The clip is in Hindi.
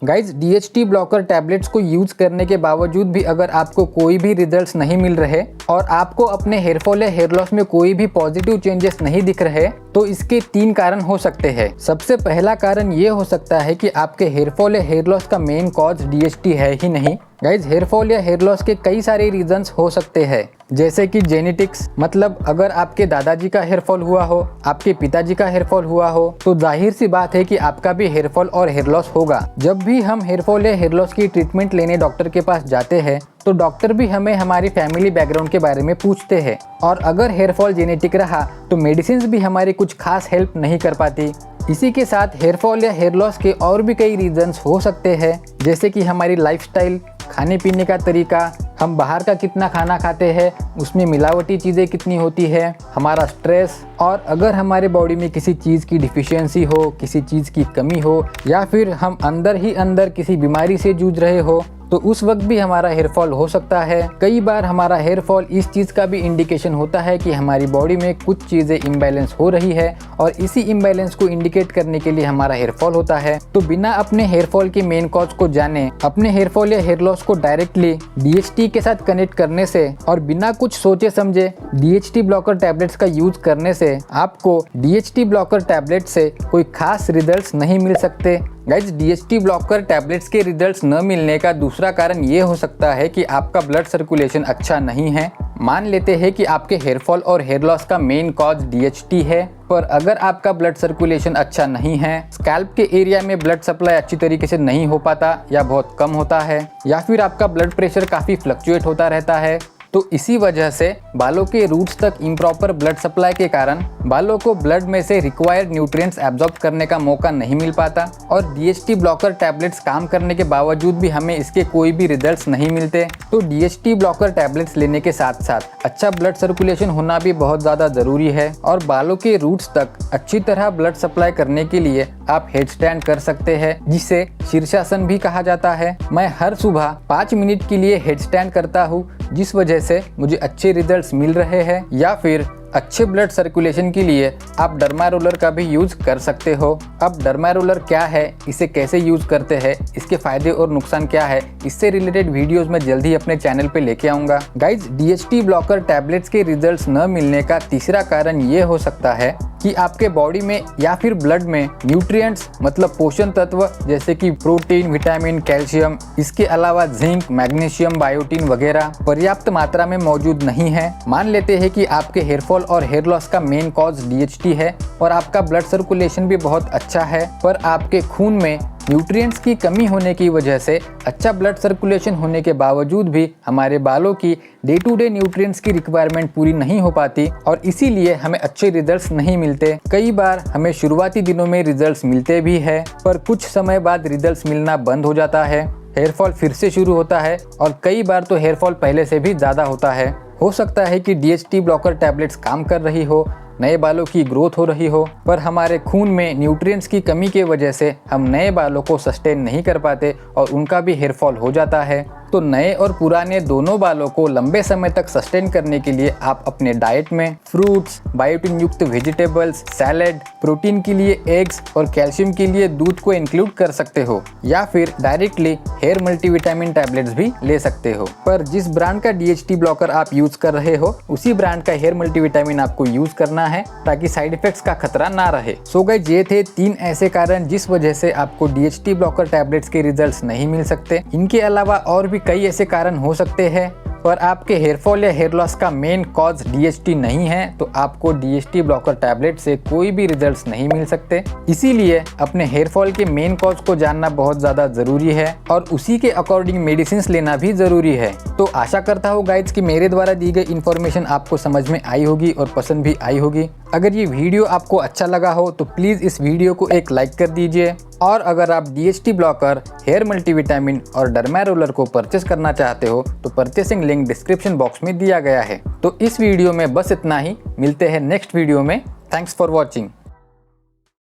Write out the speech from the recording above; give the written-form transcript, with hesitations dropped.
गाइज DHT ब्लॉकर टैबलेट्स को यूज करने के बावजूद भी अगर आपको कोई भी रिजल्ट्स नहीं मिल रहे और आपको अपने हेयर फॉल या हेयर लॉस में कोई भी पॉजिटिव चेंजेस नहीं दिख रहे, तो इसके 3 कारण हो सकते हैं। सबसे पहला कारण ये हो सकता है कि आपके हेयर फॉल या हेयर लॉस का मेन कॉज DHT है ही नहीं। गाइज हेयर फॉल या हेयर लॉस के कई सारे रीजंस हो सकते हैं, जैसे कि जेनेटिक्स, मतलब अगर आपके दादाजी का हेयर फॉल हुआ हो, आपके पिताजी का हेयर फॉल हुआ हो, तो जाहिर सी बात है कि आपका भी हेयर फॉल और हेयर लॉस होगा। जब भी हम हेयर फॉल या हेयर लॉस की ट्रीटमेंट लेने डॉक्टर के पास जाते हैं तो डॉक्टर भी हमें हमारी फैमिली बैकग्राउंड के बारे में पूछते हैं, और अगर हेयर फॉल जेनेटिक रहा तो मेडिसिन भी हमारी कुछ खास हेल्प नहीं कर पाती। इसी के साथ हेयर फॉल या हेयर लॉस के और भी कई रीजंस हो सकते हैं, जैसे कि हमारी लाइफस्टाइल, खाने पीने का तरीका, हम बाहर का कितना खाना खाते हैं, उसमें मिलावटी चीज़ें कितनी होती है, हमारा स्ट्रेस, और अगर हमारे बॉडी में किसी चीज़ की डिफिशियंसी हो, किसी चीज़ की कमी हो, या फिर हम अंदर ही अंदर किसी बीमारी से जूझ रहे हो, तो उस वक्त भी हमारा हेयर फॉल हो सकता है। कई बार हमारा हेयर फॉल इस चीज़ का भी इंडिकेशन होता है कि हमारी बॉडी में कुछ चीज़ें इम्बैलेंस हो रही है, और इसी इम्बैलेंस को इंडिकेट करने के लिए हमारा हेयर फॉल होता है। तो बिना अपने हेयर फॉल के मेन कॉज को जाने, अपने हेयर फॉल या हेयर लॉस को डायरेक्टली DHT के साथ कनेक्ट करने से और बिना कुछ सोचे समझे DHT ब्लॉकर टैबलेट्स का यूज करने से आपको DHT ब्लॉकर टैबलेट से कोई खास रिजल्ट्स नहीं मिल सकते। गाइज DHT ब्लॉकर टैबलेट्स के रिजल्ट्स न मिलने का दूसरा कारण ये हो सकता है कि आपका ब्लड सर्कुलेशन अच्छा नहीं है। मान लेते हैं कि आपके हेयर फॉल और हेयर लॉस का मेन कॉज DHT है, पर अगर आपका ब्लड सर्कुलेशन अच्छा नहीं है, स्कैल्प के एरिया में ब्लड सप्लाई अच्छी तरीके से नहीं हो पाता या बहुत कम होता है, या फिर आपका ब्लड प्रेशर काफ़ी फ्लक्चुएट होता रहता है, तो इसी वजह से बालों के रूट्स तक इम्प्रॉपर ब्लड सप्लाई के कारण बालों को ब्लड में से रिक्वायर्ड न्यूट्रिएंट्स एब्जॉर्ब करने का मौका नहीं मिल पाता, और DHT ब्लॉकर टैबलेट्स काम करने के बावजूद भी हमें इसके कोई भी रिजल्ट्स नहीं मिलते। तो DHT ब्लॉकर टैबलेट्स लेने के साथ साथ अच्छा ब्लड सर्कुलेशन होना भी बहुत ज़्यादा ज़रूरी है, और बालों के रूट्स तक अच्छी तरह ब्लड सप्लाई करने के लिए आप हेड स्टैंड कर सकते हैं, जिसे शीर्षासन भी कहा जाता है। मैं हर सुबह 5 मिनट के लिए हेड स्टैंड करता हूँ, जिस वजह से मुझे अच्छे रिजल्ट्स मिल रहे हैं। या फिर अच्छे ब्लड सर्कुलेशन के लिए आप डर्मा रोलर का भी यूज कर सकते हो। अब डर्मा रोलर क्या है, इसे कैसे यूज करते हैं, इसके फायदे और नुकसान क्या है, इससे रिलेटेड वीडियोस मैं जल्द ही अपने चैनल पे लेके आऊंगा। गाइज DHT ब्लॉकर टैबलेट्स के रिजल्ट्स न मिलने का तीसरा कारण ये हो सकता है कि आपके बॉडी में या फिर ब्लड में न्यूट्रिएंट्स, मतलब पोषण तत्व जैसे कि प्रोटीन, विटामिन, कैल्शियम, इसके अलावा जिंक, मैग्नीशियम, बायोटीन वगैरह पर्याप्त मात्रा में मौजूद नहीं है। मान लेते हैं कि आपके हेयर फॉल और हेयर लॉस का मेन कॉज DHT है और आपका ब्लड सर्कुलेशन भी बहुत अच्छा है, पर आपके खून में न्यूट्रिएंट्स की कमी होने की वजह से अच्छा ब्लड सर्कुलेशन होने के बावजूद भी हमारे बालों की डे टू डे न्यूट्रिएंट्स की रिक्वायरमेंट पूरी नहीं हो पाती, और इसीलिए हमें अच्छे रिजल्ट्स नहीं मिलते। कई बार हमें शुरुआती दिनों में रिजल्ट्स मिलते भी है, पर कुछ समय बाद रिजल्ट्स मिलना बंद हो जाता है, हेयर फॉल फिर से शुरू होता है, और कई बार तो हेयर फॉल पहले से भी ज़्यादा होता है। हो सकता है कि DHT ब्लॉकर टैबलेट्स काम कर रही हो, नए बालों की ग्रोथ हो रही हो, पर हमारे खून में न्यूट्रिएंट्स की कमी के वजह से हम नए बालों को सस्टेन नहीं कर पाते और उनका भी हेयर फॉल हो जाता है। तो नए और पुराने दोनों बालों को लंबे समय तक सस्टेन करने के लिए आप अपने डाइट में फ्रूट्स, बायोटिन युक्त वेजिटेबल्स, सैलेड, प्रोटीन के लिए एग्स और कैल्शियम के लिए दूध को इंक्लूड कर सकते हो, या फिर डायरेक्टली हेयर मल्टीविटामिन टैबलेट्स भी ले सकते हो। पर जिस ब्रांड का DHT ब्लॉकर आप यूज कर रहे हो, उसी ब्रांड का हेयर मल्टीविटामिन आपको यूज करना है, ताकि साइड इफेक्ट्स का खतरा ना रहे। सो गाइस, ये थे 3 ऐसे कारण जिस वजह से आपको DHT ब्लॉकर टैबलेट्स के रिजल्ट्स नहीं मिल सकते। इनके अलावा और भी कई ऐसे कारण हो सकते हैं, पर आपके हेयर फॉल या हेयर लॉस का मेन कॉज DHT नहीं है, तो आपको DHT ब्लॉकर टैबलेट से कोई भी रिजल्ट्स नहीं मिल सकते। इसीलिए अपने हेयर फॉल के मेन कॉज को जानना बहुत ज़्यादा ज़रूरी है, और उसी के अकॉर्डिंग मेडिसिन लेना भी ज़रूरी है। तो आशा करता हूँ गाइज कि मेरे द्वारा दी गई इन्फॉर्मेशन आपको समझ में आई होगी और पसंद भी आई होगी। अगर ये वीडियो आपको अच्छा लगा हो तो प्लीज़ इस वीडियो को एक लाइक कर दीजिए, और अगर आप DHT ब्लॉकर, हेयर मल्टीविटामिन और डर्मा रोलर को परचेस करना चाहते हो तो परचेसिंग लिंक डिस्क्रिप्शन बॉक्स में दिया गया है। तो इस वीडियो में बस इतना ही, मिलते हैं नेक्स्ट वीडियो में। Thanks for watching.